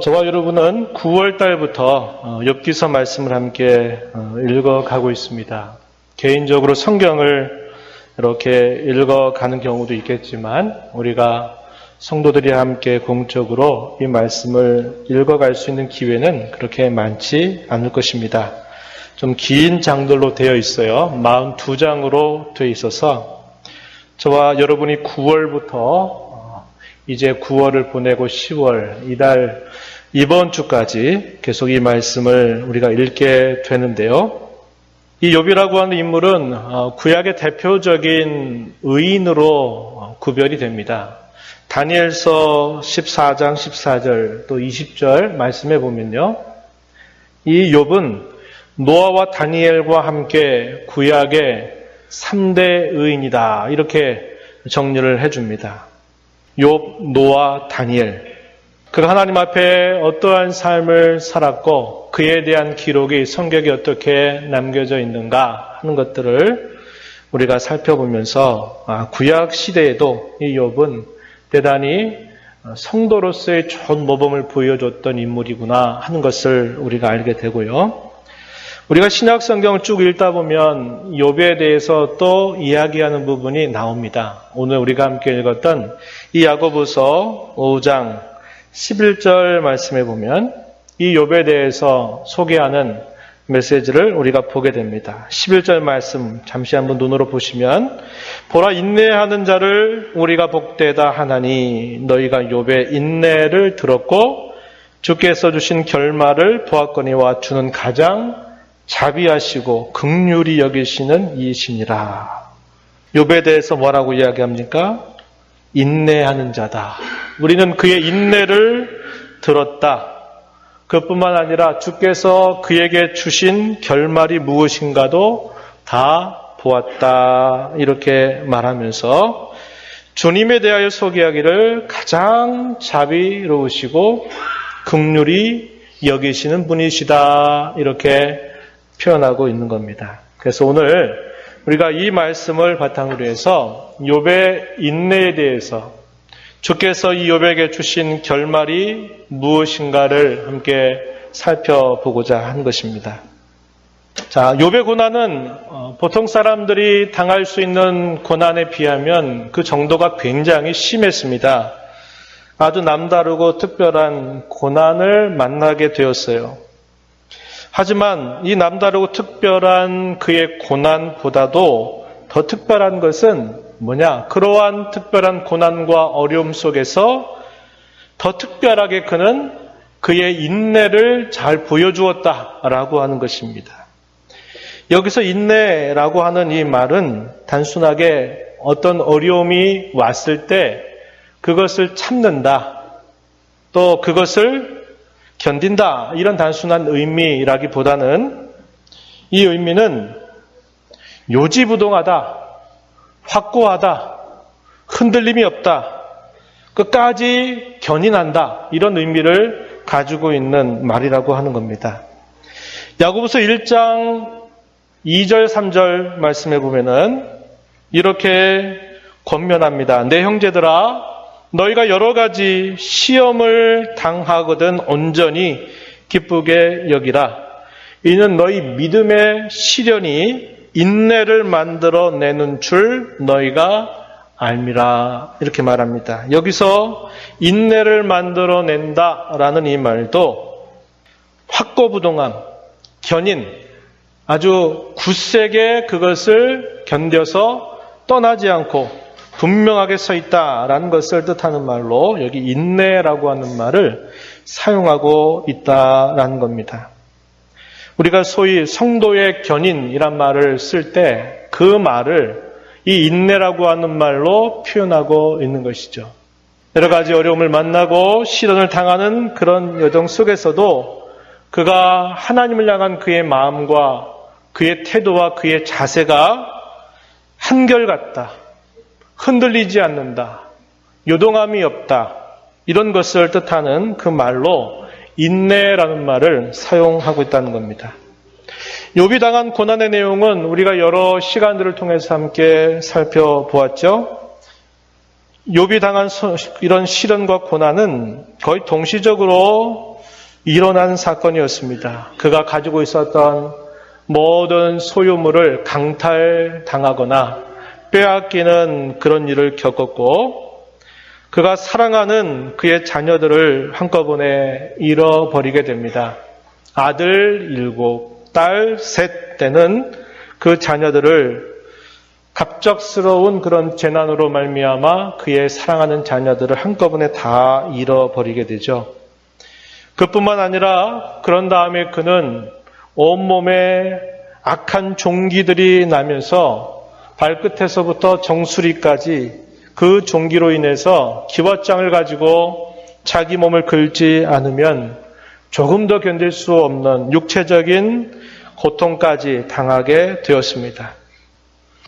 저와 여러분은 9월 달부터 욥기서 말씀을 함께 읽어가고 있습니다. 개인적으로 성경을 이렇게 읽어가는 경우도 있겠지만 우리가 성도들이 함께 공적으로 이 말씀을 읽어갈 수 있는 기회는 그렇게 많지 않을 것입니다. 좀 긴 장들로 되어 있어요. 42장으로 되어 있어서 저와 여러분이 9월부터 이제 9월을 보내고 10월 이번 주까지 계속 이 말씀을 우리가 읽게 되는데요. 이 욥이라고 하는 인물은 구약의 대표적인 의인으로 구별이 됩니다. 다니엘서 14장 14절 또 20절 말씀해 보면요. 이 욥은 노아와 다니엘과 함께 구약의 3대 의인이다. 이렇게 정리를 해줍니다. 욥, 노아, 다니엘. 그가 하나님 앞에 어떠한 삶을 살았고 그에 대한 기록이 성경에 어떻게 남겨져 있는가 하는 것들을 우리가 살펴보면서 구약 시대에도 이 욥은 대단히 성도로서의 좋은 모범을 보여줬던 인물이구나 하는 것을 우리가 알게 되고요. 우리가 신약 성경을 쭉 읽다 보면 욥에 대해서 또 이야기하는 부분이 나옵니다. 오늘 우리가 함께 읽었던 이 야고보서 5장 11절 말씀해 보면 이 욥에 대해서 소개하는 메시지를 우리가 보게 됩니다. 11절 말씀 잠시 한번 눈으로 보시면 보라 인내하는 자를 우리가 복되다 하나니 너희가 욥의 인내를 들었고 주께서 주신 결말을 보았거니와 주는 가장 자비하시고 긍휼히 여기시는 이이시니라. 욥에 대해서 뭐라고 이야기합니까? 인내하는 자다. 우리는 그의 인내를 들었다. 그뿐만 아니라 주께서 그에게 주신 결말이 무엇인가도 다 보았다. 이렇게 말하면서 주님에 대하여 소개하기를 가장 자비로우시고 긍휼히 여기시는 분이시다. 이렇게 표현하고 있는 겁니다. 그래서 오늘 우리가 이 말씀을 바탕으로 해서 욥의 인내에 대해서 주께서 이 욥에게 주신 결말이 무엇인가를 함께 살펴보고자 한 것입니다. 자, 욥의 고난은 보통 사람들이 당할 수 있는 고난에 비하면 그 정도가 굉장히 심했습니다. 아주 남다르고 특별한 고난을 만나게 되었어요. 하지만 이 남다르고 특별한 그의 고난보다도 더 특별한 것은 뭐냐? 그러한 특별한 고난과 어려움 속에서 더 특별하게 그는 그의 인내를 잘 보여주었다라고 하는 것입니다. 여기서 인내라고 하는 이 말은 단순하게 어떤 어려움이 왔을 때 그것을 참는다, 또 그것을 견딘다, 이런 단순한 의미라기보다는 이 의미는 요지부동하다, 확고하다, 흔들림이 없다, 끝까지 견인한다, 이런 의미를 가지고 있는 말이라고 하는 겁니다. 야고보서 1장 2절 3절 말씀해 보면은 이렇게 권면합니다. 내 형제들아 너희가 여러 가지 시험을 당하거든 온전히 기쁘게 여기라. 이는 너희 믿음의 시련이 인내를 만들어내는 줄 너희가 알미라. 이렇게 말합니다. 여기서 인내를 만들어낸다라는 이 말도 확고부동함, 견인, 아주 굳세게 그것을 견뎌서 떠나지 않고 분명하게 서 있다라는 것을 뜻하는 말로 여기 인내라고 하는 말을 사용하고 있다라는 겁니다. 우리가 소위 성도의 견인이란 말을 쓸 때 그 말을 이 인내라고 하는 말로 표현하고 있는 것이죠. 여러 가지 어려움을 만나고 시련을 당하는 그런 여정 속에서도 그가 하나님을 향한 그의 마음과 그의 태도와 그의 자세가 한결같다, 흔들리지 않는다, 요동함이 없다, 이런 것을 뜻하는 그 말로 인내라는 말을 사용하고 있다는 겁니다. 욥이 당한 고난의 내용은 우리가 여러 시간들을 통해서 함께 살펴보았죠. 욥이 당한 이런 시련과 고난은 거의 동시적으로 일어난 사건이었습니다. 그가 가지고 있었던 모든 소유물을 강탈당하거나 빼앗기는 그런 일을 겪었고, 그가 사랑하는 그의 자녀들을 한꺼번에 잃어버리게 됩니다. 아들 7, 딸 3 되는 그 자녀들을 갑작스러운 그런 재난으로 말미암아 그의 사랑하는 자녀들을 한꺼번에 다 잃어버리게 되죠. 그뿐만 아니라 그런 다음에 그는 온몸에 악한 종기들이 나면서 발끝에서부터 정수리까지 그 종기로 인해서 기왓장을 가지고 자기 몸을 긁지 않으면 조금 더 견딜 수 없는 육체적인 고통까지 당하게 되었습니다.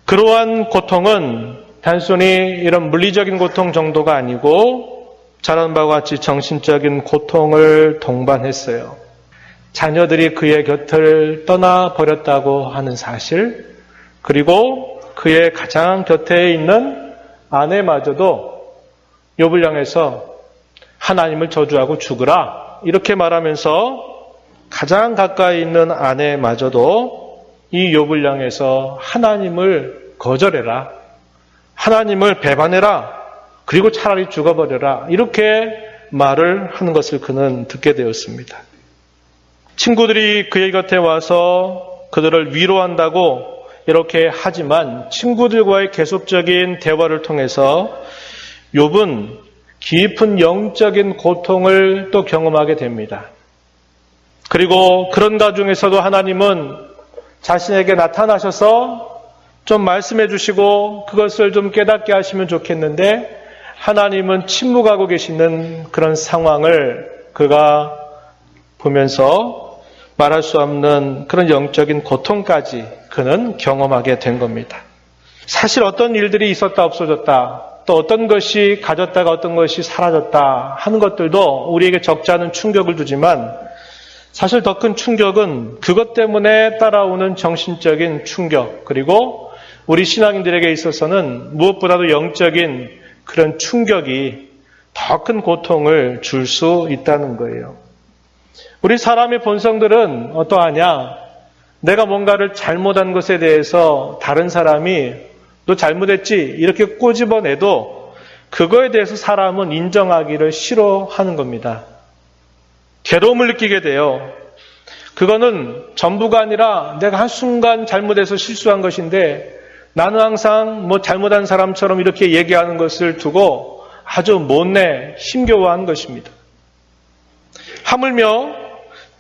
그러한 고통은 단순히 이런 물리적인 고통 정도가 아니고 잘 아는 바와 같이 정신적인 고통을 동반했어요. 자녀들이 그의 곁을 떠나버렸다고 하는 사실, 그리고 그의 가장 곁에 있는 아내마저도 욥을 향해서 하나님을 저주하고 죽으라 이렇게 말하면서 가장 가까이 있는 아내마저도 이 욥을 향해서 하나님을 거절해라, 하나님을 배반해라, 그리고 차라리 죽어버려라 이렇게 말을 하는 것을 그는 듣게 되었습니다. 친구들이 그의 곁에 와서 그들을 위로한다고 이렇게 하지만 친구들과의 계속적인 대화를 통해서 욥은 깊은 영적인 고통을 또 경험하게 됩니다. 그리고 그런 가중에서도 하나님은 자신에게 나타나셔서 좀 말씀해 주시고 그것을 좀 깨닫게 하시면 좋겠는데 하나님은 침묵하고 계시는 그런 상황을 그가 보면서 말할 수 없는 그런 영적인 고통까지 그는 경험하게 된 겁니다. 사실 어떤 일들이 있었다 없어졌다, 또 어떤 것이 가졌다가 어떤 것이 사라졌다 하는 것들도 우리에게 적지 않은 충격을 주지만 사실 더 큰 충격은 그것 때문에 따라오는 정신적인 충격, 그리고 우리 신앙인들에게 있어서는 무엇보다도 영적인 그런 충격이 더 큰 고통을 줄 수 있다는 거예요. 우리 사람의 본성들은 어떠하냐? 내가 뭔가를 잘못한 것에 대해서 다른 사람이 너 잘못했지 이렇게 꼬집어내도 그거에 대해서 사람은 인정하기를 싫어하는 겁니다. 괴로움을 느끼게 돼요. 그거는 전부가 아니라 내가 한순간 잘못해서 실수한 것인데 나는 항상 뭐 잘못한 사람처럼 이렇게 얘기하는 것을 두고 아주 못내 힘겨워하는 것입니다. 하물며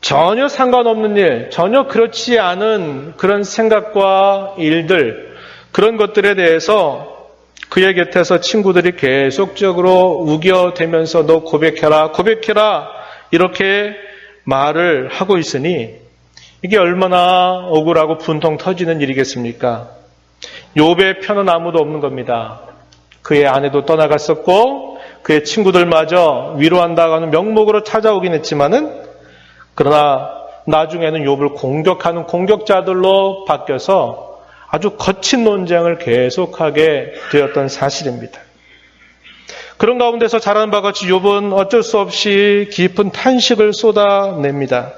전혀 상관없는 일, 전혀 그렇지 않은 그런 생각과 일들, 그런 것들에 대해서 그의 곁에서 친구들이 계속적으로 우겨대면서 너 고백해라, 고백해라 이렇게 말을 하고 있으니 이게 얼마나 억울하고 분통 터지는 일이겠습니까? 욥의 편은 아무도 없는 겁니다. 그의 아내도 떠나갔었고 그의 친구들마저 위로한다고 하는 명목으로 찾아오긴 했지만은 그러나 나중에는 욥을 공격하는 공격자들로 바뀌어서 아주 거친 논쟁을 계속하게 되었던 사실입니다. 그런 가운데서 잘 아는 바와 같이 욥은 어쩔 수 없이 깊은 탄식을 쏟아냅니다.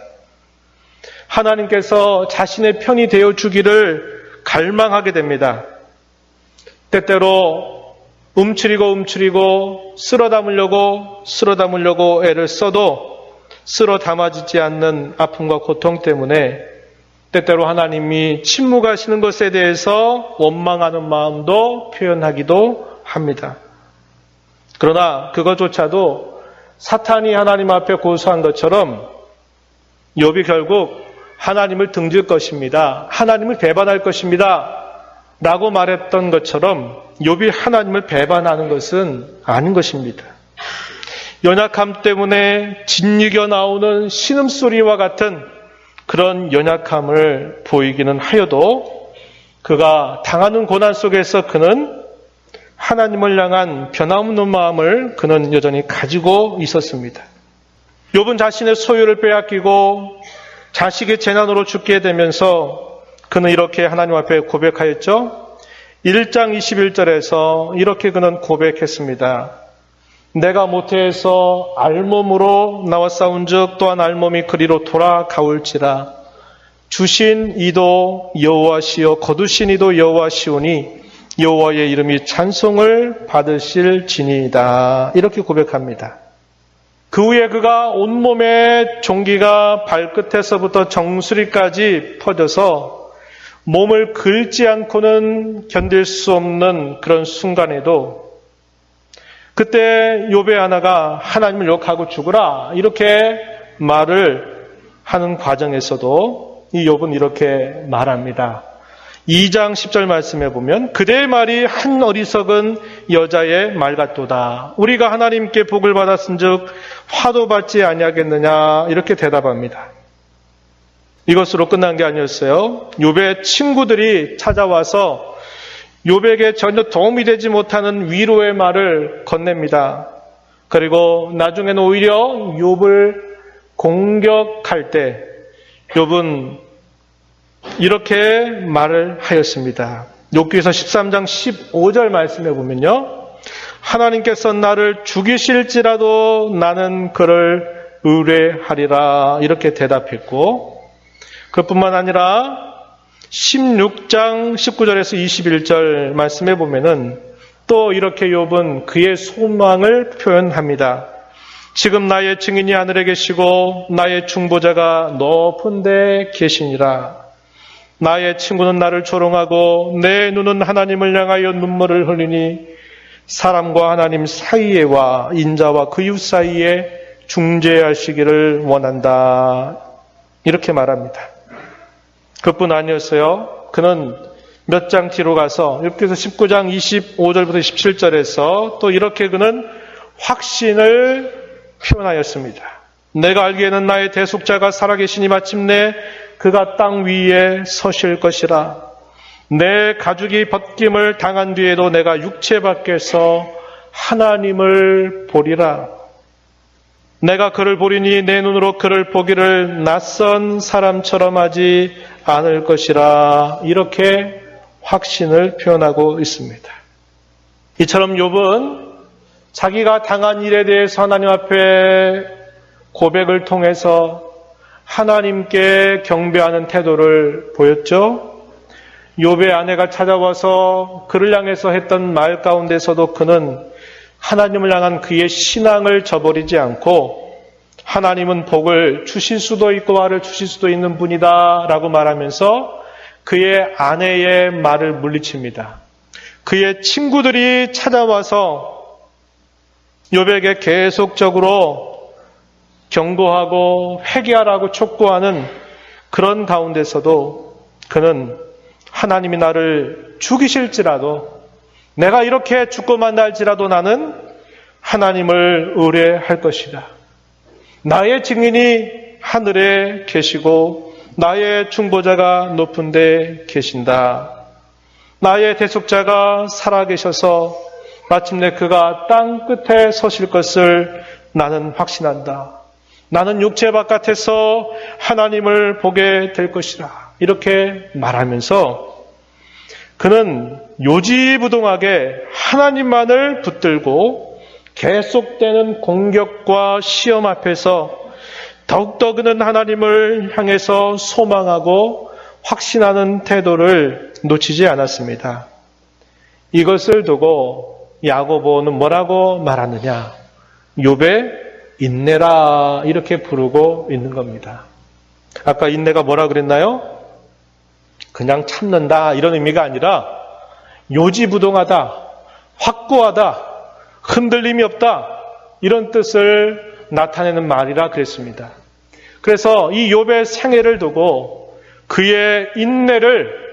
하나님께서 자신의 편이 되어 주기를 갈망하게 됩니다. 때때로 움츠리고 쓸어 담으려고 애를 써도 쓸어 담아지지 않는 아픔과 고통 때문에 때때로 하나님이 침묵하시는 것에 대해서 원망하는 마음도 표현하기도 합니다. 그러나 그것조차도 사탄이 하나님 앞에 고소한 것처럼 욥이 결국 하나님을 등질 것입니다. 하나님을 배반할 것입니다. 라고 말했던 것처럼 욥이 하나님을 배반하는 것은 아닌 것입니다. 연약함 때문에 짓이겨 나오는 신음소리와 같은 그런 연약함을 보이기는 하여도 그가 당하는 고난 속에서 그는 하나님을 향한 변함없는 마음을 그는 여전히 가지고 있었습니다. 욥은 자신의 소유를 빼앗기고 자식의 재난으로 죽게 되면서 그는 이렇게 하나님 앞에 고백하였죠. 1장 21절에서 이렇게 그는 고백했습니다. 내가 모태에서 알몸으로 나왔사온즉 또한 알몸이 그리로 돌아가올지라. 주신 이도 여호와시요 거두신 이도 여호와시오니 여호와의 이름이 찬송을 받으실지니이다. 이렇게 고백합니다. 그 후에 그가 온몸의 종기가 발끝에서부터 정수리까지 퍼져서 몸을 긁지 않고는 견딜 수 없는 그런 순간에도 그때 욥의 하나가 하나님을 욕하고 죽으라 이렇게 말을 하는 과정에서도 이 욥은 이렇게 말합니다. 2장 10절 말씀해 보면 그대의 말이 한 어리석은 여자의 말 같도다. 우리가 하나님께 복을 받았은즉 화도 받지 아니하겠느냐 이렇게 대답합니다. 이것으로 끝난 게 아니었어요. 욥의 친구들이 찾아와서 욥에게 전혀 도움이 되지 못하는 위로의 말을 건넵니다. 그리고 나중에는 오히려 욥을 공격할 때 욥은 이렇게 말을 하였습니다. 욥기서 13장 15절 말씀해 보면요. 하나님께서 나를 죽이실지라도 나는 그를 의뢰하리라 이렇게 대답했고 그뿐만 아니라 16장 19절에서 21절 말씀해 보면은 또 이렇게 욥은 그의 소망을 표현합니다. 지금 나의 증인이 하늘에 계시고 나의 중보자가 높은 데 계시니라. 나의 친구는 나를 조롱하고 내 눈은 하나님을 향하여 눈물을 흘리니 사람과 하나님 사이에와 인자와 그 이웃 사이에 중재하시기를 원한다. 이렇게 말합니다. 그뿐 아니었어요. 그는 몇 장 뒤로 가서 욥기서 19장 25절부터 17절에서 또 이렇게 그는 확신을 표현하였습니다. 내가 알기에는 나의 대속자가 살아계시니 마침내 그가 땅 위에 서실 것이라. 내 가죽이 벗김을 당한 뒤에도 내가 육체 밖에서 하나님을 보리라. 내가 그를 보리니 내 눈으로 그를 보기를 낯선 사람처럼 하지 않을 것이라. 이렇게 확신을 표현하고 있습니다. 이처럼 욥은 자기가 당한 일에 대해서 하나님 앞에 고백을 통해서 하나님께 경배하는 태도를 보였죠. 욥의 아내가 찾아와서 그를 향해서 했던 말 가운데서도 그는 하나님을 향한 그의 신앙을 저버리지 않고 하나님은 복을 주실 수도 있고 화를 주실 수도 있는 분이다 라고 말하면서 그의 아내의 말을 물리칩니다. 그의 친구들이 찾아와서 욥에게 계속적으로 경고하고 회개하라고 촉구하는 그런 가운데서도 그는 하나님이 나를 죽이실지라도 내가 이렇게 죽고만 날지라도 나는 하나님을 의뢰할 것이다. 나의 증인이 하늘에 계시고 나의 중보자가 높은 데 계신다. 나의 대속자가 살아계셔서 마침내 그가 땅 끝에 서실 것을 나는 확신한다. 나는 육체 바깥에서 하나님을 보게 될 것이라. 이렇게 말하면서 그는 요지부동하게 하나님만을 붙들고 계속되는 공격과 시험 앞에서 더욱더 그는 하나님을 향해서 소망하고 확신하는 태도를 놓치지 않았습니다. 이것을 두고 야고보는 뭐라고 말하느냐? 욥의 인내라 이렇게 부르고 있는 겁니다. 아까 인내가 뭐라 그랬나요? 그냥 참는다 이런 의미가 아니라 요지부동하다, 확고하다, 흔들림이 없다 이런 뜻을 나타내는 말이라 그랬습니다. 그래서 이 욥의 생애를 두고 그의 인내를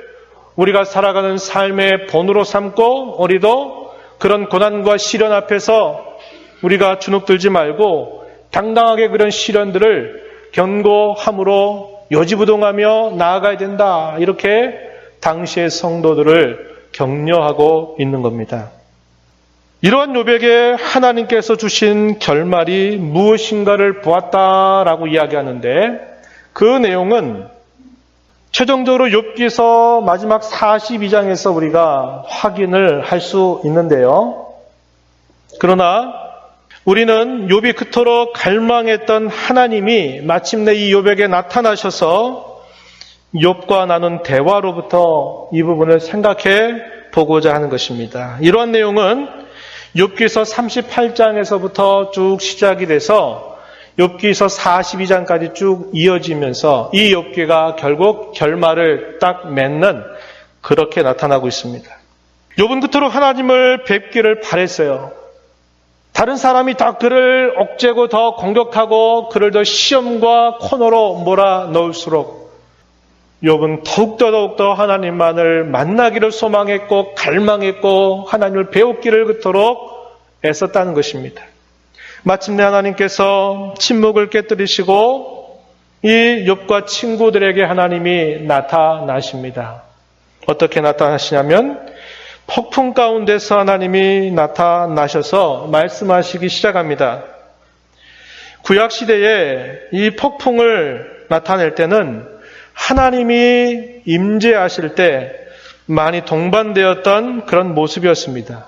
우리가 살아가는 삶의 본으로 삼고 우리도 그런 고난과 시련 앞에서 우리가 주눅들지 말고 당당하게 그런 시련들을 견고함으로 요지부동하며 나아가야 된다. 이렇게 당시의 성도들을 격려하고 있는 겁니다. 이러한 욥에게 하나님께서 주신 결말이 무엇인가를 보았다라고 이야기하는데 그 내용은 최종적으로 욥기서 마지막 42장에서 우리가 확인을 할 수 있는데요. 그러나 우리는 욥이 그토록 갈망했던 하나님이 마침내 이 욥에게 나타나셔서 욥과 나눈 대화로부터 이 부분을 생각해 보고자 하는 것입니다. 이러한 내용은 욥기서 38장에서부터 쭉 시작이 돼서 욥기서 42장까지 쭉 이어지면서 이 욥기가 결국 결말을 딱 맺는 그렇게 나타나고 있습니다. 욥은 그토록 하나님을 뵙기를 바랬어요. 다른 사람이 더 그를 억제고 더 공격하고 그를 더 시험과 코너로 몰아넣을수록 욥은 더욱더 하나님만을 만나기를 소망했고 갈망했고 하나님을 배웠기를 그토록 애썼다는 것입니다. 마침내 하나님께서 침묵을 깨뜨리시고 이 욥과 친구들에게 하나님이 나타나십니다. 어떻게 나타나시냐면 폭풍 가운데서 하나님이 나타나셔서 말씀하시기 시작합니다. 구약시대에 이 폭풍을 나타낼 때는 하나님이 임재하실 때 많이 동반되었던 그런 모습이었습니다.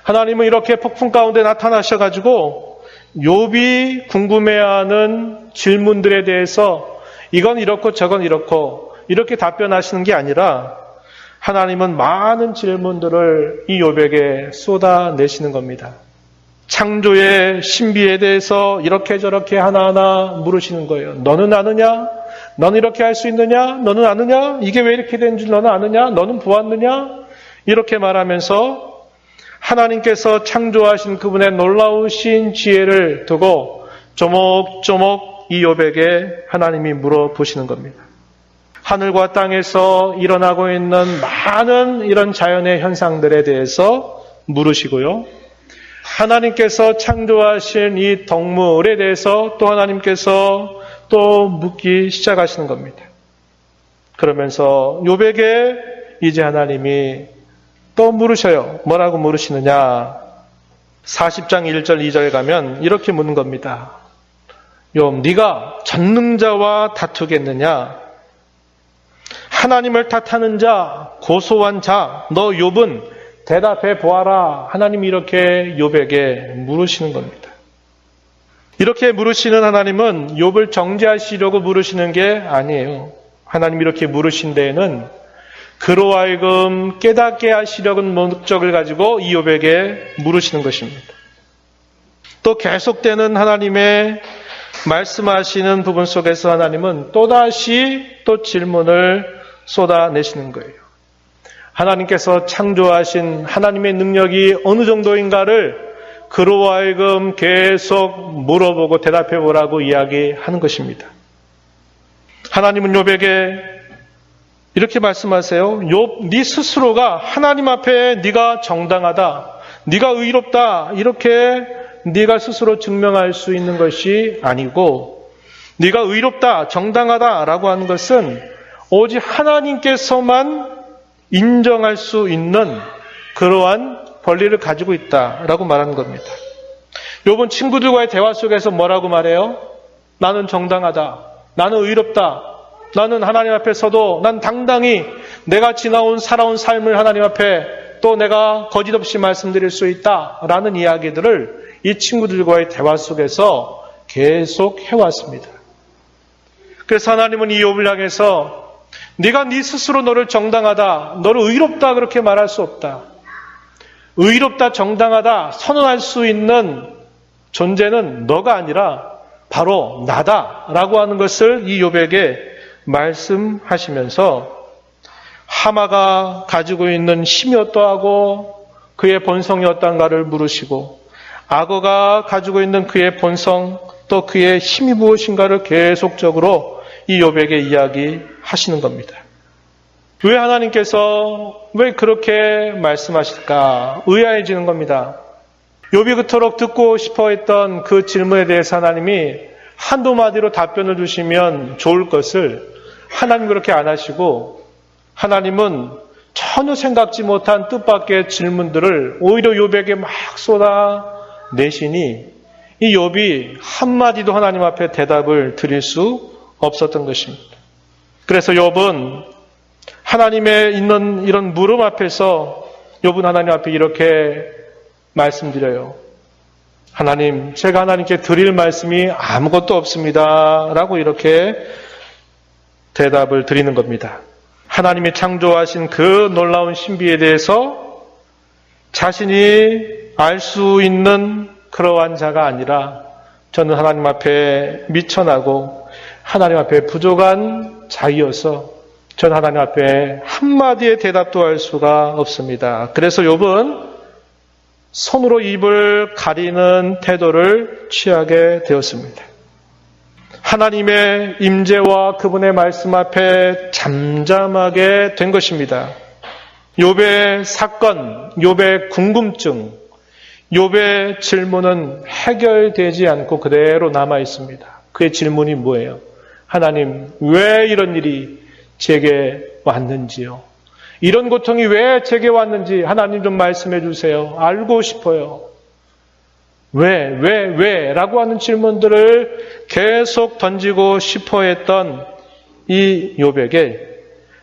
하나님은 이렇게 폭풍 가운데 나타나셔가지고 욥이 궁금해하는 질문들에 대해서 이건 이렇고 저건 이렇고 이렇게 답변하시는 게 아니라 하나님은 많은 질문들을 이 욥에게 쏟아내시는 겁니다. 창조의 신비에 대해서 이렇게 저렇게 하나하나 물으시는 거예요. 너는 아느냐? 너는 이렇게 할 수 있느냐? 너는 아느냐? 이게 왜 이렇게 된 줄 너는 아느냐? 너는 보았느냐? 이렇게 말하면서 하나님께서 창조하신 그분의 놀라우신 지혜를 두고 조목조목 이 욥에게 하나님이 물어보시는 겁니다. 하늘과 땅에서 일어나고 있는 많은 이런 자연의 현상들에 대해서 물으시고요. 하나님께서 창조하신 이 동물에 대해서 또 하나님께서 또 묻기 시작하시는 겁니다. 그러면서 욥에게 이제 하나님이 또 물으셔요. 뭐라고 물으시느냐? 40장 1절 2절에 가면 이렇게 묻는 겁니다. 욥, 네가 전능자와 다투겠느냐? 하나님을 탓하는 자, 고소한 자, 너 욥은 대답해 보아라. 하나님이 이렇게 욥에게 물으시는 겁니다. 이렇게 물으시는 하나님은 욥을 정죄하시려고 물으시는 게 아니에요. 하나님이 이렇게 물으신 데에는 그로 하여금 깨닫게 하시려는 목적을 가지고 이 욥에게 물으시는 것입니다. 또 계속되는 하나님의 말씀하시는 부분 속에서 하나님은 또다시 또 질문을 쏟아내시는 거예요. 하나님께서 창조하신 하나님의 능력이 어느 정도인가를 그로 하여금 계속 물어보고 대답해 보라고 이야기하는 것입니다. 하나님은 욥에게 이렇게 말씀하세요. 욥, 네 스스로가 하나님 앞에 네가 정당하다, 네가 의롭다 이렇게 네가 스스로 증명할 수 있는 것이 아니고 네가 의롭다, 정당하다라고 하는 것은 오직 하나님께서만 인정할 수 있는 그러한 권리를 가지고 있다라고 말하는 겁니다. 욥은 친구들과의 대화 속에서 뭐라고 말해요? 나는 정당하다. 나는 의롭다. 나는 하나님 앞에 서도 난 당당히 내가 살아온 삶을 하나님 앞에 또 내가 거짓 없이 말씀드릴 수 있다라는 이야기들을 이 친구들과의 대화 속에서 계속 해왔습니다. 그래서 하나님은 이 욥을 향해서 네가 네 스스로 너를 정당하다, 너를 의롭다 그렇게 말할 수 없다. 의롭다, 정당하다 선언할 수 있는 존재는 너가 아니라 바로 나다라고 하는 것을 이 욥에게 말씀하시면서 하마가 가지고 있는 힘이 어떠하고 그의 본성이 어떠한가를 물으시고 악어가 가지고 있는 그의 본성 또 그의 힘이 무엇인가를 계속적으로 이 욥에게 이야기하시는 겁니다. 왜 하나님께서 왜 그렇게 말씀하실까? 의아해지는 겁니다. 욥이 그토록 듣고 싶어 했던 그 질문에 대해서 하나님이 한두 마디로 답변을 주시면 좋을 것을 하나님 그렇게 안 하시고 하나님은 전혀 생각지 못한 뜻밖의 질문들을 오히려 욥에게 막 쏟아내시니 이 욥이 한마디도 하나님 앞에 대답을 드릴 수 없었던 것입니다. 그래서 욥은 하나님의 있는 이런 물음 앞에서 욥은 하나님 앞에 이렇게 말씀드려요. 하나님, 제가 하나님께 드릴 말씀이 아무것도 없습니다. 라고 이렇게 대답을 드리는 겁니다. 하나님이 창조하신 그 놀라운 신비에 대해서 자신이 알 수 있는 그러한 자가 아니라 저는 하나님 앞에 미천하고 하나님 앞에 부족한 자이어서 저는 하나님 앞에 한마디의 대답도 할 수가 없습니다. 그래서 욥은 손으로 입을 가리는 태도를 취하게 되었습니다. 하나님의 임재와 그분의 말씀 앞에 잠잠하게 된 것입니다. 욥의 사건, 욥의 궁금증, 욥의 질문은 해결되지 않고 그대로 남아 있습니다. 그의 질문이 뭐예요? 하나님, 왜 이런 일이 제게 왔는지요? 이런 고통이 왜 제게 왔는지 하나님 좀 말씀해 주세요. 알고 싶어요. 왜? 라고 하는 질문들을 계속 던지고 싶어 했던 이 욥에게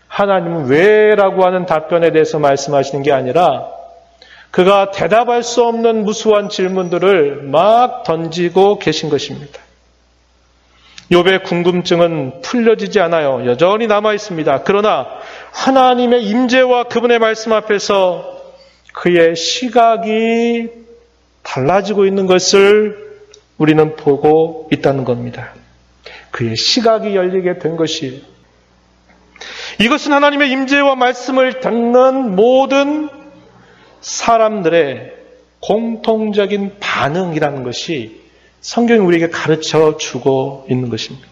하나님은 왜라고 하는 답변에 대해서 말씀하시는 게 아니라 그가 대답할 수 없는 무수한 질문들을 막 던지고 계신 것입니다. 욥의 궁금증은 풀려지지 않아요. 여전히 남아 있습니다. 그러나 하나님의 임재와 그분의 말씀 앞에서 그의 시각이 달라지고 있는 것을 우리는 보고 있다는 겁니다. 그의 시각이 열리게 된 것이 이것은 하나님의 임재와 말씀을 듣는 모든 사람들의 공통적인 반응이라는 것이 성경이 우리에게 가르쳐 주고 있는 것입니다.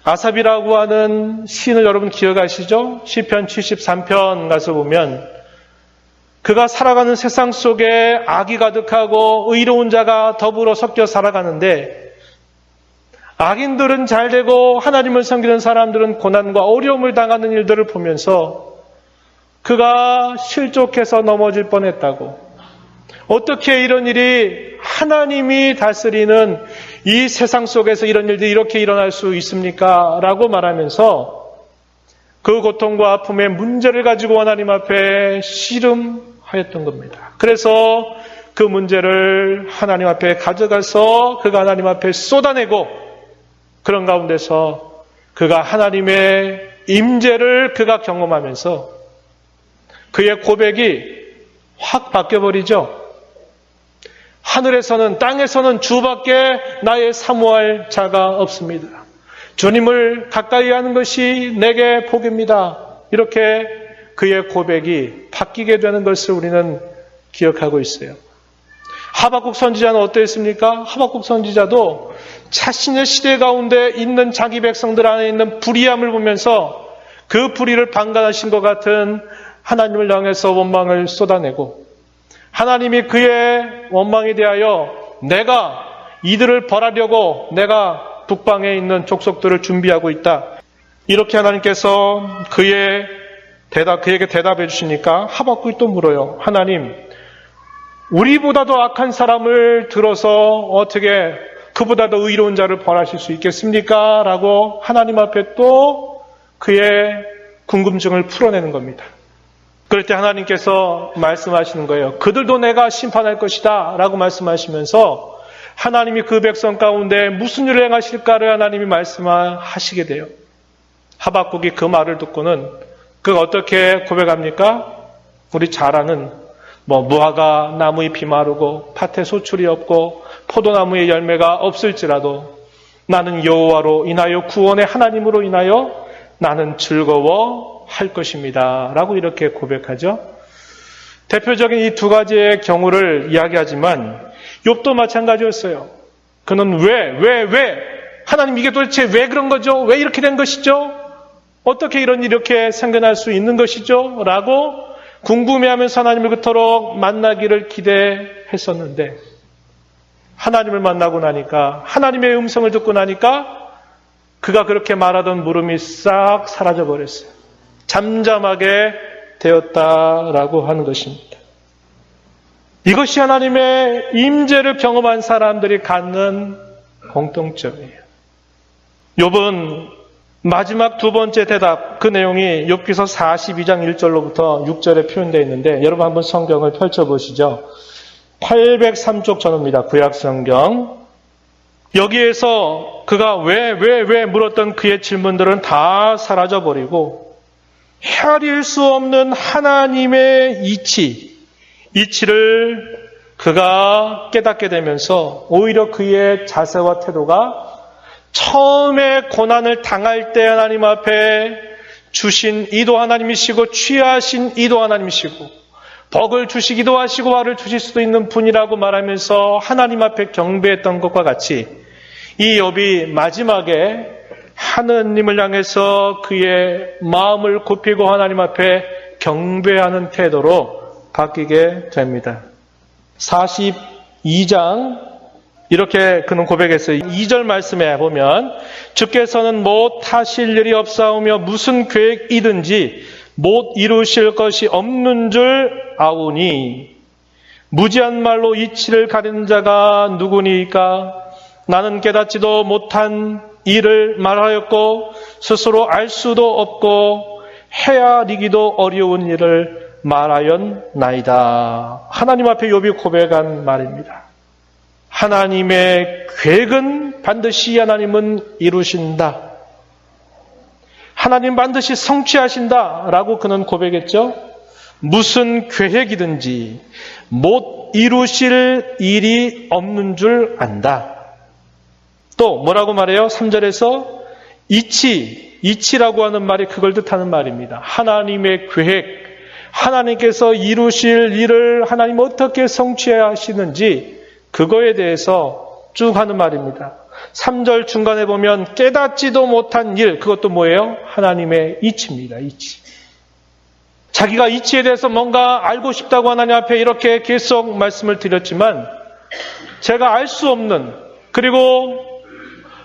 아삽이라고 하는 시인을 여러분 기억하시죠? 시편 73편 가서 보면 그가 살아가는 세상 속에 악이 가득하고 의로운 자가 더불어 섞여 살아가는데 악인들은 잘 되고 하나님을 섬기는 사람들은 고난과 어려움을 당하는 일들을 보면서 그가 실족해서 넘어질 뻔했다고. 어떻게 이런 일이 하나님이 다스리는 이 세상 속에서 이런 일들이 이렇게 일어날 수 있습니까? 라고 말하면서 그 고통과 아픔의 문제를 가지고 하나님 앞에 씨름하였던 겁니다. 그래서 그 문제를 하나님 앞에 가져가서 그가 하나님 앞에 쏟아내고 그런 가운데서 그가 하나님의 임재를 그가 경험하면서 그의 고백이 확 바뀌어버리죠. 하늘에서는 땅에서는 주밖에 나의 사모할 자가 없습니다. 주님을 가까이 하는 것이 내게 복입니다. 이렇게 그의 고백이 바뀌게 되는 것을 우리는 기억하고 있어요. 하박국 선지자는 어떠했습니까? 하박국 선지자도 자신의 시대 가운데 있는 자기 백성들 안에 있는 불의함을 보면서 그 불의를 방관하신 것 같은 하나님을 향해서 원망을 쏟아내고 하나님이 그의 원망에 대하여 내가 이들을 벌하려고 내가 북방에 있는 족속들을 준비하고 있다. 이렇게 하나님께서 그에게 대답해 주시니까 하박국이 또 물어요. 하나님, 우리보다도 악한 사람을 들어서 어떻게 그보다도 의로운 자를 벌하실 수 있겠습니까? 라고 하나님 앞에 또 그의 궁금증을 풀어내는 겁니다. 그럴 때 하나님께서 말씀하시는 거예요. 그들도 내가 심판할 것이다 라고 말씀하시면서 하나님이 그 백성 가운데 무슨 일을 행하실까를 하나님이 말씀하시게 돼요. 하박국이 그 말을 듣고는 그가 어떻게 고백합니까? 우리 잘 아는 무화과 나무 잎이 마르고 밭에 소출이 없고 포도나무의 열매가 없을지라도 나는 여호와로 인하여 구원의 하나님으로 인하여 나는 즐거워할 것입니다. 라고 이렇게 고백하죠. 대표적인 이 두 가지의 경우를 이야기하지만 욥도 마찬가지였어요. 그는 왜? 하나님 이게 도대체 왜 그런 거죠? 왜 이렇게 된 것이죠? 어떻게 이런 일이 이렇게 생겨날 수 있는 것이죠? 라고 궁금해하면서 하나님을 그토록 만나기를 기대했었는데 하나님을 만나고 나니까 하나님의 음성을 듣고 나니까 그가 그렇게 말하던 물음이 싹 사라져버렸어요. 잠잠하게 되었다라고 하는 것입니다. 이것이 하나님의 임재를 경험한 사람들이 갖는 공통점이에요. 욥은 마지막 두 번째 대답, 그 내용이 욥기서 42장 1절로부터 6절에 표현되어 있는데 여러분 한번 성경을 펼쳐보시죠. 803쪽 전후입니다. 구약성경. 여기에서 그가 왜 물었던 그의 질문들은 다 사라져버리고 헤아릴 수 없는 하나님의 이치를 그가 깨닫게 되면서 오히려 그의 자세와 태도가 처음에 고난을 당할 때 하나님 앞에 주신 이도 하나님이시고 취하신 이도 하나님이시고 덕을 주시기도 하시고 화를 주실 수도 있는 분이라고 말하면서 하나님 앞에 경배했던 것과 같이 이 욥이 마지막에 하느님을 향해서 그의 마음을 굽히고 하나님 앞에 경배하는 태도로 바뀌게 됩니다. 42장 이렇게 그는 고백했어요. 2절 말씀에 보면 주께서는 못 하실 일이 없사오며 무슨 계획이든지 못 이루실 것이 없는 줄 아오니 무지한 말로 이치를 가리는 자가 누구니까 나는 깨닫지도 못한 일을 말하였고 스스로 알 수도 없고 헤아리기도 어려운 일을 말하였나이다. 하나님 앞에 욥이 고백한 말입니다. 하나님의 계획은 반드시 하나님은 이루신다. 하나님 반드시 성취하신다 라고 그는 고백했죠. 무슨 계획이든지 못 이루실 일이 없는 줄 안다. 또 뭐라고 말해요? 3절에서 이치라고 하는 말이 그걸 뜻하는 말입니다. 하나님의 계획, 하나님께서 이루실 일을 하나님 어떻게 성취하시는지 그거에 대해서 쭉 하는 말입니다. 3절 중간에 보면 깨닫지도 못한 일, 그것도 뭐예요? 하나님의 이치입니다. 이치. 자기가 이치에 대해서 뭔가 알고 싶다고 하나님 앞에 이렇게 계속 말씀을 드렸지만 제가 알 수 없는, 그리고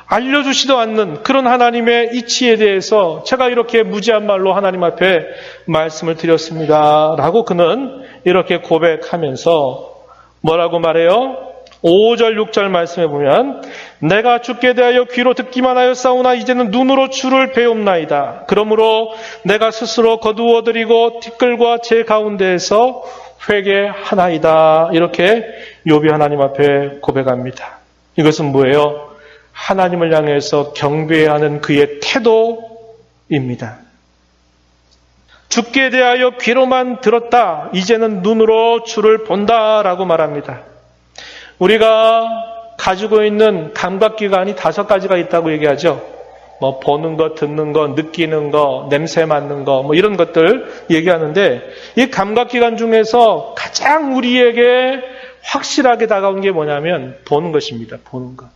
알려주시도 않는 그런 하나님의 이치에 대해서 제가 이렇게 무지한 말로 하나님 앞에 말씀을 드렸습니다 라고 그는 이렇게 고백하면서 뭐라고 말해요? 5절 6절 말씀에 보면 내가 주께 대하여 귀로 듣기만 하였사오나 이제는 눈으로 주를 배움나이다. 그러므로 내가 스스로 거두어드리고 티끌과 제 가운데에서 회개하나이다. 이렇게 욥이 하나님 앞에 고백합니다. 이것은 뭐예요? 하나님을 향해서 경배하는 그의 태도입니다. 주께 대하여 귀로만 들었다. 이제는 눈으로 주를 본다라고 말합니다. 우리가 가지고 있는 감각기관이 5가지가 있다고 얘기하죠. 뭐 보는 거, 듣는 거, 느끼는 거, 냄새 맡는 거, 뭐 이런 것들 얘기하는데 이 감각기관 중에서 가장 우리에게 확실하게 다가온 게 뭐냐면 보는 것입니다. 보는 것.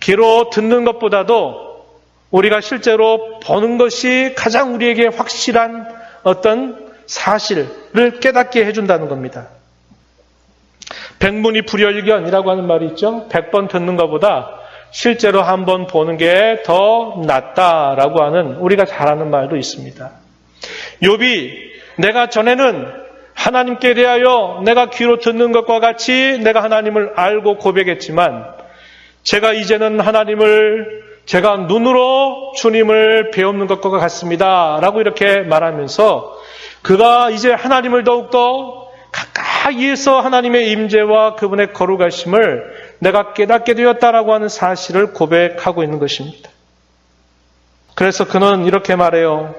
귀로 듣는 것보다도 우리가 실제로 보는 것이 가장 우리에게 확실한 어떤 사실을 깨닫게 해준다는 겁니다. 백문이 불여일견이라고 하는 말이 있죠. 100번 듣는 것보다 실제로 한 번 보는 게 더 낫다라고 하는 우리가 잘 아는 말도 있습니다. 욥이 내가 전에는 하나님께 대하여 내가 귀로 듣는 것과 같이 내가 하나님을 알고 고백했지만 제가 이제는 제가 눈으로 주님을 배우는 것과 같습니다 라고 이렇게 말하면서 그가 이제 하나님을 더욱더 가까이에서 하나님의 임재와 그분의 거룩하심을 내가 깨닫게 되었다라고 하는 사실을 고백하고 있는 것입니다. 그래서 그는 이렇게 말해요.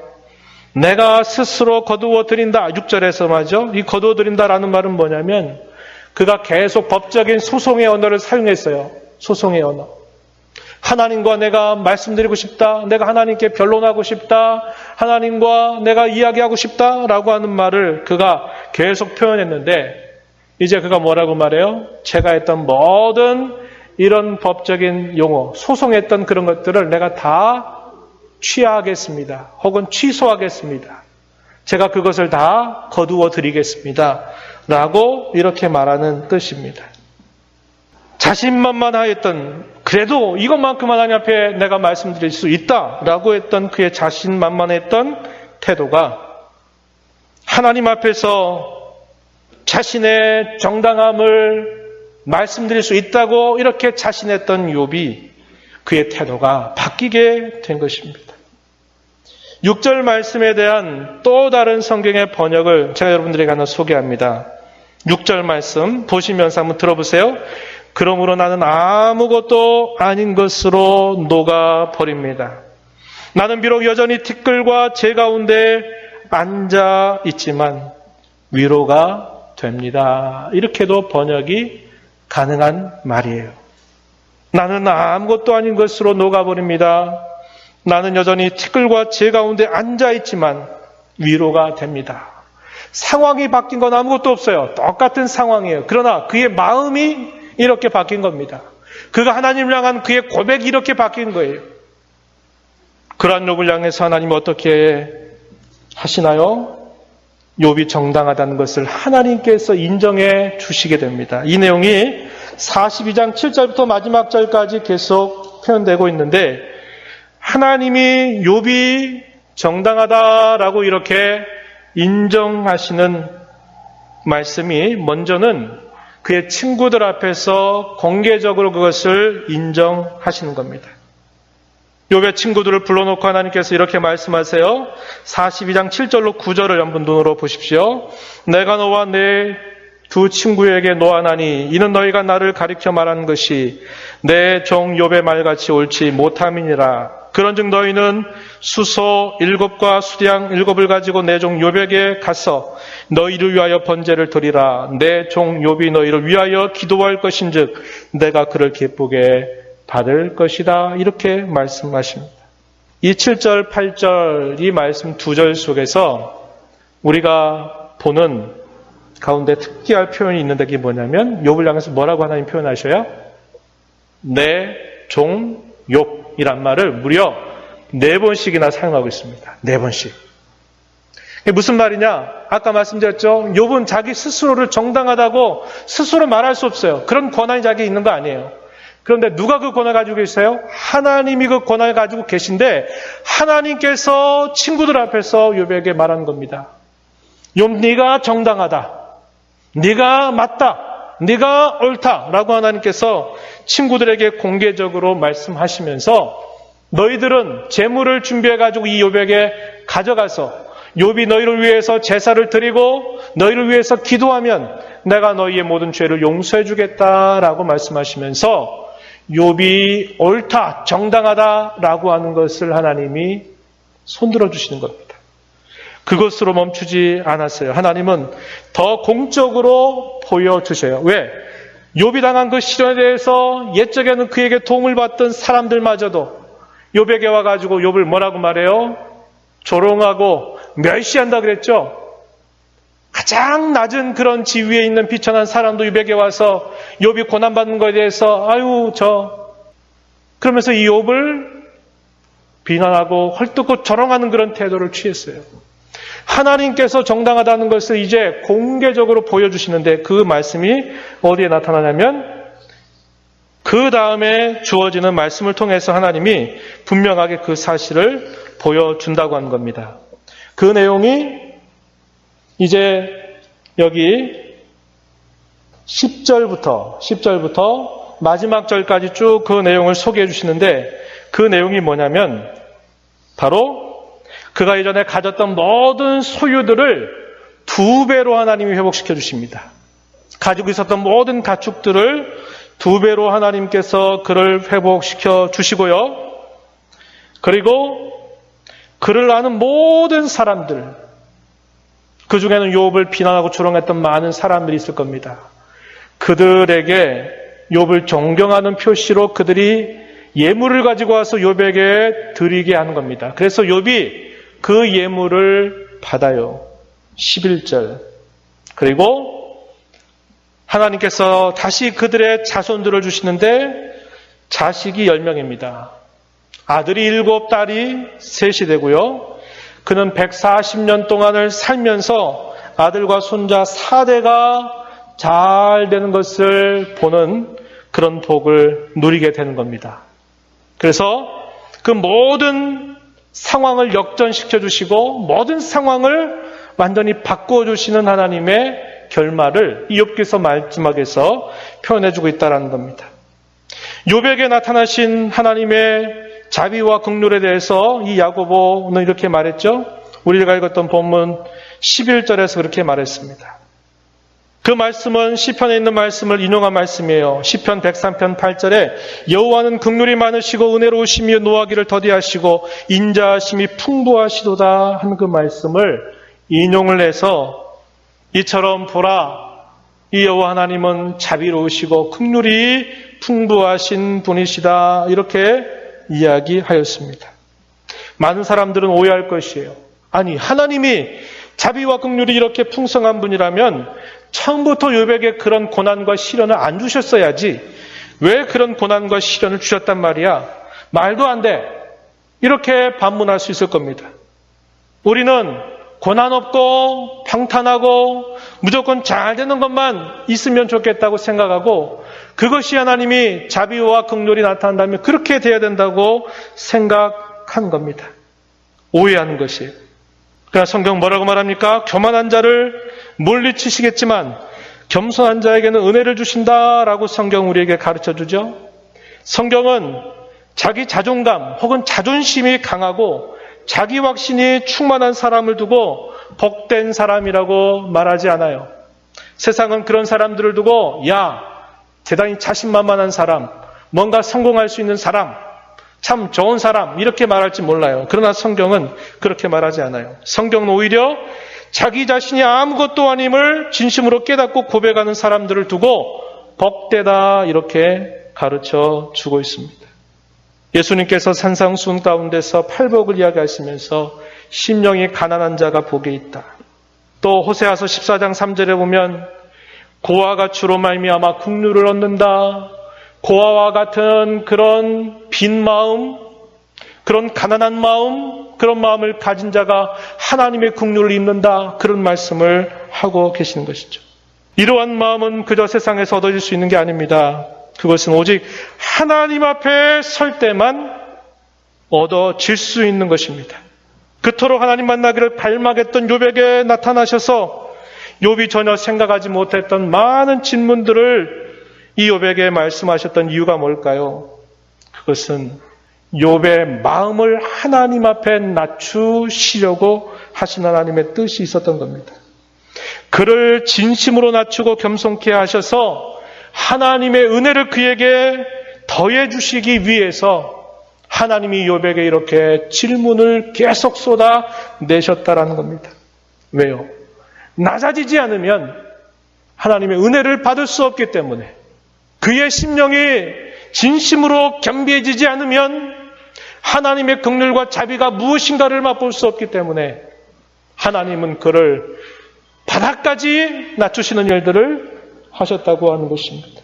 내가 스스로 거두어 드린다. 6절에서 말이죠. 이 거두어 드린다라는 말은 뭐냐면 그가 계속 법적인 소송의 언어를 사용했어요. 소송의 언어. 하나님과 내가 말씀드리고 싶다. 내가 하나님께 변론하고 싶다. 하나님과 내가 이야기하고 싶다라고 하는 말을 그가 계속 표현했는데 이제 그가 뭐라고 말해요? 제가 했던 모든 이런 법적인 용어, 소송했던 그런 것들을 내가 다 취하하겠습니다. 혹은 취소하겠습니다. 제가 그것을 다 거두어 드리겠습니다. 라고 이렇게 말하는 뜻입니다. 자신만만하였던 그래도 이것만큼 하나님 앞에 내가 말씀드릴 수 있다라고 했던 그의 자신만만했던 태도가 하나님 앞에서 자신의 정당함을 말씀드릴 수 있다고 이렇게 자신했던 욥이 그의 태도가 바뀌게 된 것입니다. 6절 말씀에 대한 또 다른 성경의 번역을 제가 여러분들에게 하나 소개합니다. 6절 말씀 보시면서 한번 들어보세요. 그러므로 나는 아무것도 아닌 것으로 녹아버립니다. 나는 비록 여전히 티끌과 재 가운데 앉아 있지만 위로가 됩니다. 이렇게도 번역이 가능한 말이에요. 나는 아무것도 아닌 것으로 녹아버립니다. 나는 여전히 티끌과 재 가운데 앉아 있지만 위로가 됩니다. 상황이 바뀐 건 아무것도 없어요. 똑같은 상황이에요. 그러나 그의 마음이 이렇게 바뀐 겁니다. 그가 하나님을 향한 그의 고백이 이렇게 바뀐 거예요. 그러한 욥을 향해서 하나님이 어떻게 하시나요? 욥이 정당하다는 것을 하나님께서 인정해 주시게 됩니다. 이 내용이 42장 7절부터 마지막 절까지 계속 표현되고 있는데, 하나님이 욥이 정당하다라고 이렇게 인정하시는 말씀이 먼저는 그의 친구들 앞에서 공개적으로 그것을 인정하시는 겁니다. 욥의 친구들을 불러놓고 하나님께서 이렇게 말씀하세요. 42장 7절로 9절을 한번 눈으로 보십시오. 내가 너와 내 두 친구에게 노하나니 이는 너희가 나를 가리켜 말한 것이 내 종 욥의 말같이 옳지 못함이니라. 그런즉 너희는 수소 7과 수량 7을 가지고 내 종 욥에게 가서 너희를 위하여 번제를 드리라. 내 종 욥이 너희를 위하여 기도할 것인즉 내가 그를 기쁘게 받을 것이다. 이렇게 말씀하십니다. 이 7절, 8절 이 말씀 2절 속에서 우리가 보는 가운데 특기할 표현이 있는데 그게 뭐냐면 욥을 향해서 뭐라고 하나님 표현하셔요? 내 종 욥이란 말을 무려 4번씩이나 사용하고 있습니다. 4번씩. 이게 무슨 말이냐? 아까 말씀드렸죠? 욥은 자기 스스로를 정당하다고 스스로 말할 수 없어요. 그런 권한이 자기에 있는 거 아니에요. 그런데 누가 그 권한을 가지고 계세요? 하나님이 그 권한을 가지고 계신데 하나님께서 친구들 앞에서 욥에게 말하는 겁니다. 욥, 네가 정당하다. 네가 맞다. 네가 옳다라고 하나님께서 친구들에게 공개적으로 말씀하시면서 너희들은 재물을 준비해가지고 이 욥에게 가져가서 욥이 너희를 위해서 제사를 드리고 너희를 위해서 기도하면 내가 너희의 모든 죄를 용서해 주겠다라고 말씀하시면서 욥이 옳다, 정당하다라고 하는 것을 하나님이 손들어 주시는 겁니다. 그것으로 멈추지 않았어요. 하나님은 더 공적으로 보여주셔요. 왜? 욥이 당한 그 시련에 대해서 옛적에는 그에게 도움을 받던 사람들마저도 욥에게 와가지고 욥을 뭐라고 말해요? 조롱하고 멸시한다 그랬죠? 가장 낮은 그런 지위에 있는 비천한 사람도 욥에게 와서 욥이 고난받는 것에 대해서 그러면서 이 욥을 비난하고 헐뜯고 조롱하는 그런 태도를 취했어요. 하나님께서 정당하다는 것을 이제 공개적으로 보여주시는데 그 말씀이 어디에 나타나냐면 그 다음에 주어지는 말씀을 통해서 하나님이 분명하게 그 사실을 보여준다고 하는 겁니다. 그 내용이 이제 여기 10절부터 마지막 절까지 쭉 그 내용을 소개해 주시는데 그 내용이 뭐냐면 바로 그가 이전에 가졌던 모든 소유들을 2배로 하나님이 회복시켜 주십니다. 가지고 있었던 모든 가축들을 2배로 하나님께서 그를 회복시켜 주시고요. 그리고 그를 아는 모든 사람들, 그 중에는 욥을 비난하고 조롱했던 많은 사람들이 있을 겁니다. 그들에게 욥을 존경하는 표시로 그들이 예물을 가지고 와서 욥에게 드리게 하는 겁니다. 그래서 욥이 그 예물을 받아요. 11절. 그리고 하나님께서 다시 그들의 자손들을 주시는데 자식이 10명입니다. 아들이 7, 딸이 3이 되고요. 그는 140년 동안을 살면서 아들과 손자 4대가 잘 되는 것을 보는 그런 복을 누리게 되는 겁니다. 그래서 그 모든 상황을 역전시켜 주시고 모든 상황을 완전히 바꾸어 주시는 하나님의 결말을 이 욥기서 마지막에서 표현해 주고 있다는 겁니다. 욥에게 나타나신 하나님의 자비와 긍휼에 대해서 이 야고보는 이렇게 말했죠. 우리가 읽었던 본문 11절에서 그렇게 말했습니다. 그 말씀은 시편에 있는 말씀을 인용한 말씀이에요. 시편 103편 8절에 여호와는 긍휼이 많으시고 은혜로우시며 노하기를 더디하시고 인자하심이 풍부하시도다 하는 그 말씀을 인용을 해서 이처럼 보라, 이 여호와 하나님은 자비로우시고 긍휼이 풍부하신 분이시다, 이렇게 이야기하였습니다. 많은 사람들은 오해할 것이에요. 아니, 하나님이 자비와 긍휼이 이렇게 풍성한 분이라면 처음부터 욥에게 그런 고난과 시련을 안 주셨어야지 왜 그런 고난과 시련을 주셨단 말이야? 말도 안 돼. 이렇게 반문할 수 있을 겁니다. 우리는 고난 없고 평탄하고 무조건 잘 되는 것만 있으면 좋겠다고 생각하고 그것이 하나님이 자비와 긍휼이 나타난다면 그렇게 돼야 된다고 생각한 겁니다. 오해하는 것이에요. 그러나 성경 뭐라고 말합니까? 교만한 자를 물리치시겠지만 겸손한 자에게는 은혜를 주신다라고 성경 우리에게 가르쳐주죠. 성경은 자기 자존감 혹은 자존심이 강하고 자기 확신이 충만한 사람을 두고 복된 사람이라고 말하지 않아요. 세상은 그런 사람들을 두고 야, 대단히 자신만만한 사람, 뭔가 성공할 수 있는 사람, 참 좋은 사람, 이렇게 말할지 몰라요. 그러나 성경은 그렇게 말하지 않아요. 성경은 오히려 자기 자신이 아무것도 아님을 진심으로 깨닫고 고백하는 사람들을 두고 복되다, 이렇게 가르쳐 주고 있습니다. 예수님께서 산상수훈 가운데서 팔복을 이야기하시면서 심령이 가난한 자가 복에 있다. 또 호세아서 14장 3절에 보면 고아와 가추로 말미암아 긍휼을 얻는다. 고아와 같은 그런 빈 마음, 그런 가난한 마음, 그런 마음을 가진 자가 하나님의 긍휼을 입는다. 그런 말씀을 하고 계시는 것이죠. 이러한 마음은 그저 세상에서 얻어질 수 있는 게 아닙니다. 그것은 오직 하나님 앞에 설 때만 얻어질 수 있는 것입니다. 그토록 하나님 만나기를 발막했던 욥에게 나타나셔서 욥이 전혀 생각하지 못했던 많은 질문들을 이 욥에게 말씀하셨던 이유가 뭘까요? 그것은 욥의 마음을 하나님 앞에 낮추시려고 하신 하나님의 뜻이 있었던 겁니다. 그를 진심으로 낮추고 겸손케 하셔서 하나님의 은혜를 그에게 더해 주시기 위해서 하나님이 욥에게 이렇게 질문을 계속 쏟아내셨다라는 겁니다. 왜요? 낮아지지 않으면 하나님의 은혜를 받을 수 없기 때문에, 그의 심령이 진심으로 겸비해지지 않으면 하나님의 긍휼과 자비가 무엇인가를 맛볼 수 없기 때문에 하나님은 그를 바닥까지 낮추시는 일들을 하셨다고 하는 것입니다.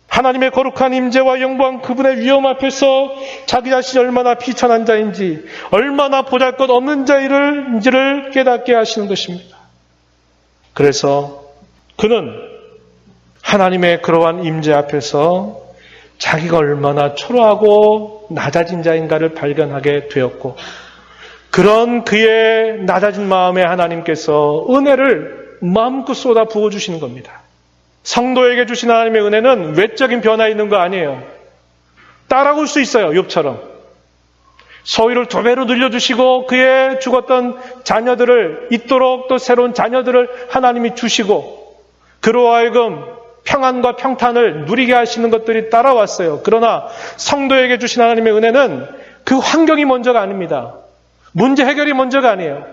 하나님의 거룩한 임재와 영광, 그분의 위엄 앞에서 자기 자신이 얼마나 비천한 자인지, 얼마나 보잘것없는 자인지를 깨닫게 하시는 것입니다. 그래서 그는 하나님의 그러한 임재 앞에서 자기가 얼마나 초라하고 낮아진 자인가를 발견하게 되었고, 그런 그의 낮아진 마음에 하나님께서 은혜를 마음껏 쏟아 부어주시는 겁니다. 성도에게 주신 하나님의 은혜는 외적인 변화에 있는 거 아니에요. 따라올 수 있어요. 욥처럼. 소유를 2배로 늘려주시고 그의 죽었던 자녀들을 잇도록 또 새로운 자녀들을 하나님이 주시고 그로 하여금 평안과 평탄을 누리게 하시는 것들이 따라왔어요. 그러나 성도에게 주신 하나님의 은혜는 그 환경이 먼저가 아닙니다. 문제 해결이 먼저가 아니에요.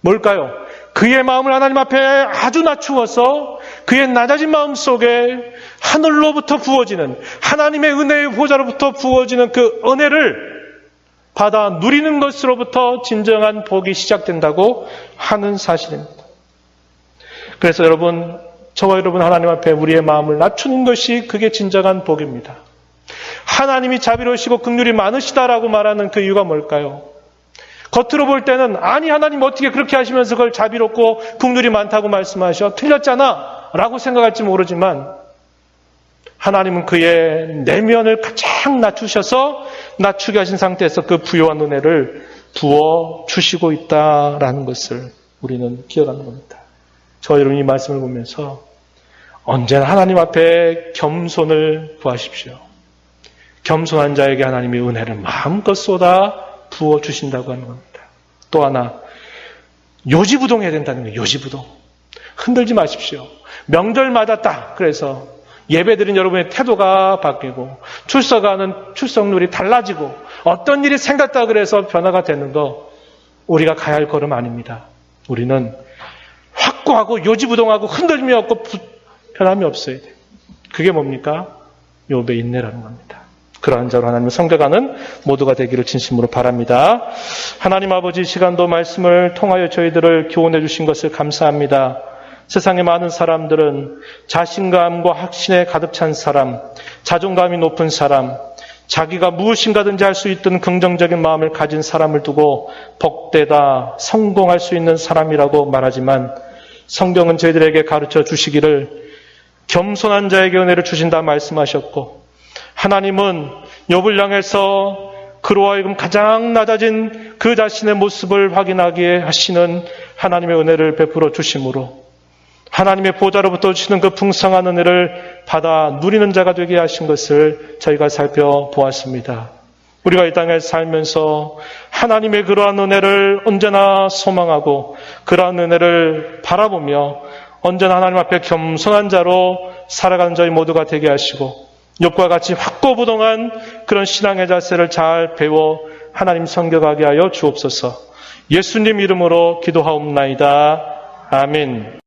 뭘까요? 그의 마음을 하나님 앞에 아주 낮추어서 그의 낮아진 마음 속에 하늘로부터 부어지는, 하나님의 은혜의 보좌로부터 부어지는 그 은혜를 받아 누리는 것으로부터 진정한 복이 시작된다고 하는 사실입니다. 그래서 여러분, 저와 여러분 하나님 앞에 우리의 마음을 낮추는 것이 그게 진정한 복입니다. 하나님이 자비로우시고 긍휼이 많으시다라고 말하는 그 이유가 뭘까요? 겉으로 볼 때는 아니 하나님 어떻게 그렇게 하시면서 그걸 자비롭고 긍휼이 많다고 말씀하셔? 틀렸잖아 라고 생각할지 모르지만 하나님은 그의 내면을 가장 낮추셔서 낮추게 하신 상태에서 그 부요한 은혜를 부어주시고 있다라는 것을 우리는 기억하는 겁니다. 저 여러분 이 말씀을 보면서 언제나 하나님 앞에 겸손을 구하십시오. 겸손한 자에게 하나님의 은혜를 마음껏 쏟아 부어주신다고 하는 겁니다. 또 하나, 요지부동해야 된다는 거예요. 요지부동. 흔들지 마십시오. 명절마다 딱 그래서 예배드린 여러분의 태도가 바뀌고 출석하는 출석률이 달라지고 어떤 일이 생겼다 그래서 변화가 되는 거 우리가 가야 할 걸음 아닙니다. 우리는 확고하고 요지부동하고 흔들림이 없고 변함이 없어야 돼요. 그게 뭡니까? 욥의 인내라는 겁니다. 그러한 자로 하나님을 섬겨가는 모두가 되기를 진심으로 바랍니다. 하나님 아버지, 시간도 말씀을 통하여 저희들을 교훈해 주신 것을 감사합니다. 세상의 많은 사람들은 자신감과 확신에 가득 찬 사람, 자존감이 높은 사람, 자기가 무엇인가든지 할 수 있던 긍정적인 마음을 가진 사람을 두고 복되다, 성공할 수 있는 사람이라고 말하지만 성경은 저희들에게 가르쳐 주시기를 겸손한 자에게 은혜를 주신다 말씀하셨고, 하나님은 욥을 향해서 그로 하여금 가장 낮아진 그 자신의 모습을 확인하게 하시는 하나님의 은혜를 베풀어 주심으로 하나님의 보좌로부터 주시는 그 풍성한 은혜를 받아 누리는 자가 되게 하신 것을 저희가 살펴보았습니다. 우리가 이 땅에 살면서 하나님의 그러한 은혜를 언제나 소망하고 그러한 은혜를 바라보며 언제나 하나님 앞에 겸손한 자로 살아가는 저희 모두가 되게 하시고 욥과 같이 확고부동한 그런 신앙의 자세를 잘 배워 하나님 섬겨가게 하여 주옵소서. 예수님 이름으로 기도하옵나이다. 아멘.